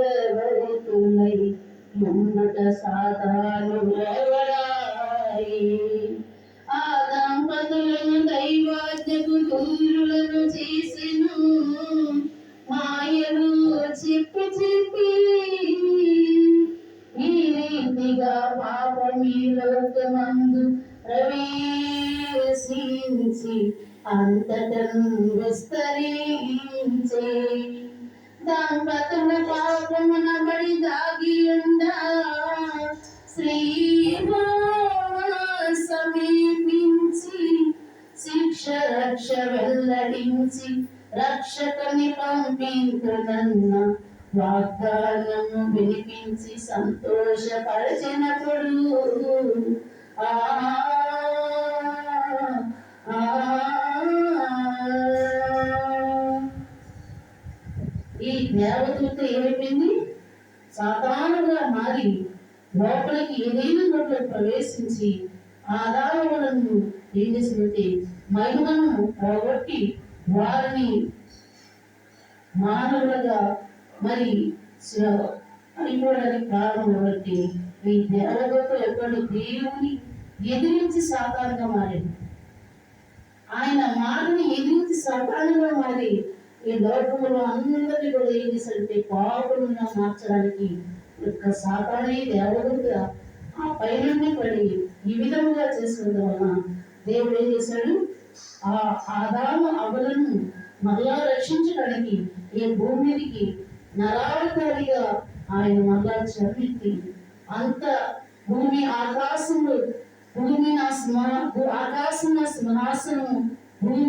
ఆనందభరితులై ముందుట సాతాను లేవడాయి. ఆ దంపతులను దైవాజ్ఞకు దూరులను చేసెను. మాయలు చెప్పి చెప్పి ఈ రీతిగా పాపమీ లోకమందు ప్రవేశించి అంతటను విస్తరించే. దంపతుల పాపమున బడి దాగి ఉండ శ్రీ సమీపించి శిక్ష రక్ష వెల్లడించి రక్షకుని పంపించునన్న వాగ్దానము వినిపించి సంతోషపరచినప్పుడు ఈ దేవదూత ఏమైపోయింది? సాతానుగా మారి లోపలికి ఏదైనా నోట్లో ప్రవేశించి ఆదాయములను ఏం చేసినట్టే మహిమను పోగొట్టి వారిని మానవులుగా మరి అయిపోవడానికి కారణం బట్టి ఈ దేవదూత ఎప్పుడు దేవుని ఎదిరించి సాతానుగా మారింది. ఆయన మాటని ఎదిరించి సాతానుగా మారి ఈ లోకంలో అందరినీ కూడా ఏం చేశాడంటే పాపులుగా మార్చడానికి సాతానే దేవదూత ఆ పైనుండి పడి ఈ విధముగా చేసినందు వలన దేవుడు ఏం చేశాడు? ఆ ఆదాము అవ్వలను మరలా రక్షించడానికి ఈ భూమి మీదకి నరావతారిగా ఆయన మరలా చర్మించి అంత భూమి ఆకాశంలో భూమి నా ఆకాశం నా సింహాసనము భూమి